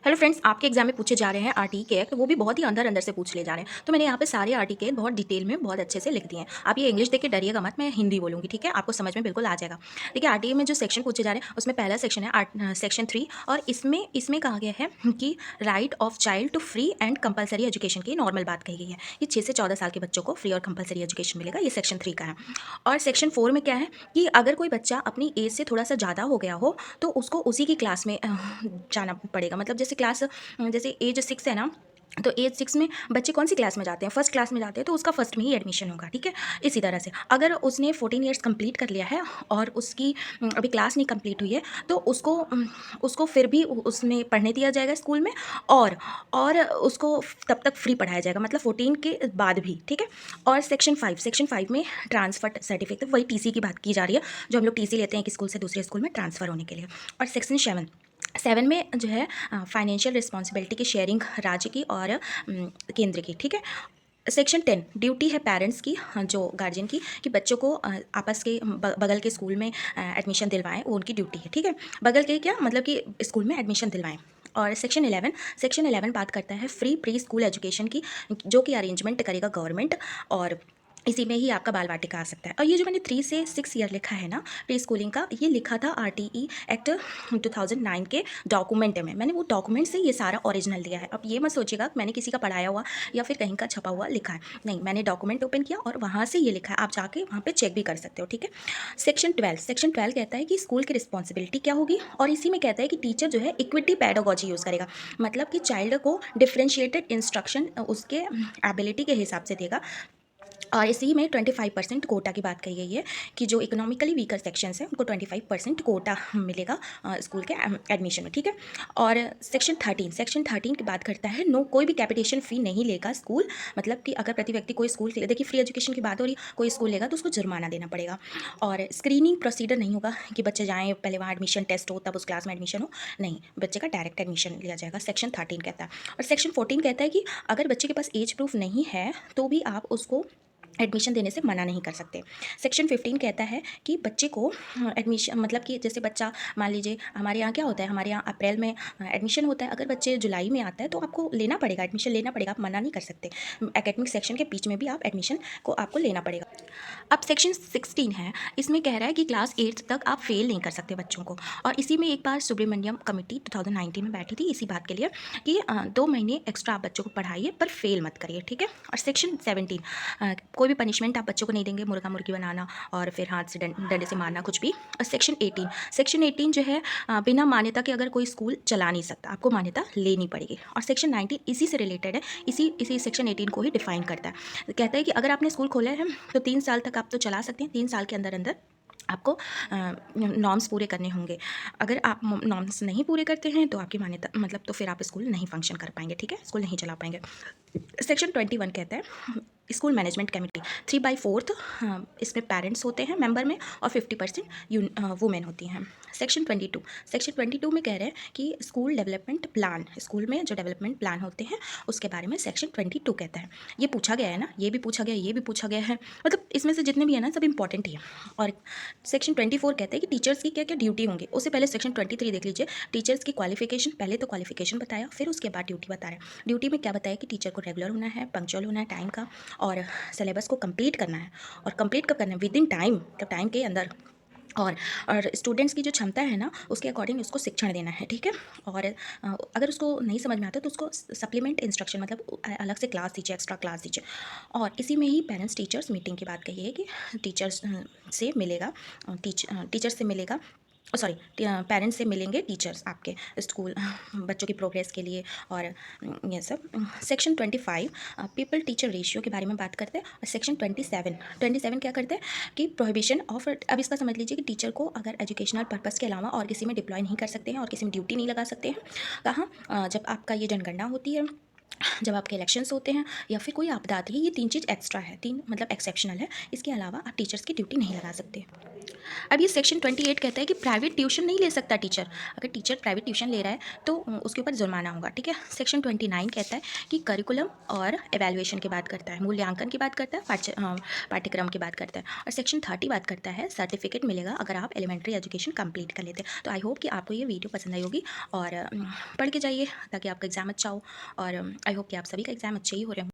Hello friends, आपके exam में पूछे जा रहे हैं आरटीई के एक्ट, वो भी बहुत ही अंदर अंदर से पूछ ले जा रहे हैं। तो मैंने यहाँ पे सारे आरटीई के बहुत डिटेल में बहुत अच्छे से लिख दिए हैं। आप ये इंग्लिश देख के डरिएगा मत, मैं हिंदी बोलूँगी, ठीक है? आपको समझ में बिल्कुल आ जाएगा। देखिए, आरटीई में जो सेक्शन पूछे जा रहे हैं उसमें पहला सेक्शन है सेक्शन 3, और इसमें इसमें कहा गया है कि right of child to free and compulsory education की नॉर्मल बात कही गई है। ये 6 से 14 साल के बच्चों को फ्री और कंपलसरी एजुकेशन मिलेगा, ये सेक्शन 3 का है। और सेक्शन 4 में क्या है कि अगर कोई बच्चा अपनी एज से थोड़ा सा ज़्यादा हो गया हो तो उसको उसी की क्लास में जाना पड़ेगा। मतलब जैसे एज 6 है ना, तो एज 6 में बच्चे कौन सी क्लास में जाते हैं, फर्स्ट क्लास में जाते हैं, तो उसका फर्स्ट में ही एडमिशन होगा, ठीक है? इसी तरह से अगर उसने 14 ईयर्स कंप्लीट कर लिया है और उसकी अभी क्लास नहीं कंप्लीट हुई है, तो उसको फिर भी उसमें पढ़ने दिया जाएगा स्कूल में, और उसको तब तक फ्री पढ़ाया जाएगा, मतलब 14 के बाद भी, ठीक है? और सेक्शन 5 में ट्रांसफर सर्टिफिकेट, वही टीसी की बात की जा रही है, जो हम लोग टीसी लेते हैं एक स्कूल से दूसरे स्कूल में ट्रांसफ़र होने के लिए। और सेक्शन 7 में जो है फाइनेंशियल रिस्पॉन्सिबिलिटी की शेयरिंग राज्य की और केंद्र की, ठीक है? सेक्शन 10 ड्यूटी है पेरेंट्स की, जो गार्जियन की, कि बच्चों को आपस के बगल के स्कूल में एडमिशन दिलवाएं, वो उनकी ड्यूटी है, ठीक है? बगल के क्या मतलब कि स्कूल में एडमिशन दिलवाएं। और सेक्शन 11 बात करता है फ्री प्री स्कूल एजुकेशन की, जो कि अरेंजमेंट करेगा गवर्नमेंट, और इसी में ही आपका बाल वाटिका आ सकता है। और ये जो मैंने 3 से 6 ईयर लिखा है ना प्री स्कूलिंग का, ये लिखा था आरटीई एक्ट 2009 के डॉक्यूमेंट में। मैंने वो डॉक्यूमेंट से ये सारा ओरिजिनल दिया है। अब ये मत सोचिएगा कि मैंने किसी का पढ़ाया हुआ या फिर कहीं का छपा हुआ लिखा है, नहीं, मैंने डॉक्यूमेंट ओपन किया और वहाँ से ये लिखा है। आप जाके वहाँ पे चेक भी कर सकते हो, ठीक है? सेक्शन 12 कहता है कि स्कूल की रिस्पॉन्सिबिलिटी क्या होगी, और इसी में कहता है कि टीचर जो है इक्विटी पैडागोजी यूज़ करेगा, मतलब कि चाइल्ड को डिफ्रेंशिएटेड इंस्ट्रक्शन उसके एबिलिटी के हिसाब से देगा। और इसी में 25% कोटा की बात कही गई है कि जो इकोनॉमिकली वीकर सेक्शंस हैं उनको 25% कोटा मिलेगा स्कूल के एडमिशन में, ठीक है? और सेक्शन 13 की बात करता है नो, कोई भी कैपिटेशन फ़ी नहीं लेगा स्कूल, मतलब कि अगर प्रति व्यक्ति कोई स्कूल देखिए, फ्री एजुकेशन की बात हो रही, कोई स्कूल लेगा तो उसको जुर्माना देना पड़ेगा। और स्क्रीनिंग प्रोसीजर नहीं होगा कि बच्चे जाएँ पहले वहाँ एडमिशन टेस्ट हो तब उस क्लास में एडमिशन हो, नहीं, बच्चे का डायरेक्ट एडमिशन लिया जाएगा, सेक्शन 13 कहता है। और सेक्शन 14 कहता है कि अगर बच्चे के पास एज प्रूफ नहीं है तो भी आप उसको एडमिशन देने से मना नहीं कर सकते। सेक्शन 15 कहता है कि बच्चे को एडमिशन, मतलब कि जैसे बच्चा, मान लीजिए हमारे यहाँ क्या होता है, हमारे यहाँ अप्रैल में एडमिशन होता है, अगर बच्चे जुलाई में आता है तो आपको लेना पड़ेगा, एडमिशन लेना पड़ेगा, आप मना नहीं कर सकते। एकेडमिक सेक्शन के बीच में भी आप एडमिशन को आपको लेना पड़ेगा। अब सेक्शन 16 है, इसमें कह रहा है कि क्लास 8 तक आप फेल नहीं कर सकते बच्चों को। और इसी में एक बार सुब्रमण्यम कमेटी 2019 में बैठी थी इसी बात के लिए कि 2 महीने एक्स्ट्रा आप बच्चों को पढ़ाइए पर फेल मत करिए, ठीक है? और सेक्शन 17 कोई भी पनिशमेंट आप बच्चों को नहीं देंगे, मुर्गा मुर्गी बनाना और फिर हाथ से डंडे से मारना, कुछ भी। और सेक्शन 18 जो है बिना मान्यता के अगर कोई स्कूल चला नहीं सकता, आपको मान्यता लेनी पड़ेगी। और सेक्शन 19 इसी से रिलेटेड है, इसी सेक्शन 18 को ही डिफाइन करता है। कहता है कि अगर आपने स्कूल खोला है तो 3 साल तक आप तो चला सकते हैं, 3 साल के अंदर अंदर आपको नॉर्म्स पूरे करने होंगे। अगर आप नॉर्म्स नहीं पूरे करते हैं तो आपकी मान्यता, मतलब तो फिर आप स्कूल नहीं फंक्शन कर पाएंगे, ठीक है? स्कूल नहीं चला पाएंगे। सेक्शन 21 कहता है स्कूल मैनेजमेंट कमेटी 3/4 इसमें पेरेंट्स होते हैं मेंबर में, और 50% वुमेन होती हैं। सेक्शन 22 में कह रहे हैं कि स्कूल डेवलपमेंट प्लान, स्कूल में जो डेवलपमेंट प्लान होते हैं उसके बारे में सेक्शन 22 कहता है। ये पूछा गया है ना, ये भी पूछा गया, ये भी पूछा गया है, मतलब इसमें से जितने भी है ना सब इंपॉर्टेंट ही है। और सेक्शन 24 कहते हैं कि टीचर्स की क्या क्या ड्यूटी होंगी। उससे पहले सेक्शन 23 देख लीजिए, टीचर्स की क्वालिफिकेशन, पहले तो क्वालिफिकेशन बताया, फिर उसके बाद ड्यूटी बता रहे हैं। ड्यूटी में क्या बताया कि टीचर को रेगुलर होना है, पंक्चुअल होना है टाइम का, और सिलेबस को कंप्लीट करना है। और कंप्लीट कब करना है? विद इन टाइम, मतलब टाइम के अंदर। और स्टूडेंट्स की जो क्षमता है ना उसके अकॉर्डिंग उसको शिक्षण देना है, ठीक है? और अगर उसको नहीं समझ में आता तो उसको सप्लीमेंट इंस्ट्रक्शन, मतलब अलग से क्लास दीजिए, एक्स्ट्रा क्लास दीजिए। और इसी में ही पेरेंट्स टीचर्स मीटिंग की बात कही है कि टीचर्स से मिलेगा, टीचर्स से मिलेगा, सॉरी, पेरेंट्स से मिलेंगे टीचर्स आपके स्कूल बच्चों की प्रोग्रेस के लिए। और ये सब। सेक्शन 25 पीपल टीचर रेशियो के बारे में बात करते हैं। और सेक्शन 27 क्या करते हैं कि प्रोहिबिशन ऑफ, अब इसका समझ लीजिए कि टीचर को अगर एजुकेशनल पर्पज़ के अलावा और किसी में डिप्लॉय नहीं कर सकते हैं और किसी में ड्यूटी नहीं लगा सकते हैं। कहाँ? जब आपका ये जनगणना होती है, जब आपके इलेक्शंस होते हैं, या फिर कोई आपदा आती है, ये 3 चीज़ एक्स्ट्रा है, 3 मतलब एक्सेप्शनल है। इसके अलावा आप टीचर्स की ड्यूटी नहीं लगा सकते। अब ये सेक्शन 28 कहता है कि प्राइवेट ट्यूशन नहीं ले सकता टीचर। अगर टीचर प्राइवेट ट्यूशन ले रहा है तो उसके ऊपर जुर्माना होगा, ठीक है। सेक्शन 29 कहता है कि करिकुलम और एवेल्युएशन की बात करता है, मूल्यांकन की बात करता है, पाठ्यक्रम की बात करता है। और सेक्शन 30 बात करता है सर्टिफिकेट मिलेगा अगर आप एलिमेंट्री एजुकेशन कंप्लीट कर लेते हैं। तो आई होप कि आपको ये वीडियो पसंद आई होगी और पढ़ के जाइए ताकि आपका एग्ज़ाम अच्छा हो। और आई होप कि आप सभी का एग्ज़ाम अच्छे ही हो रहे हों।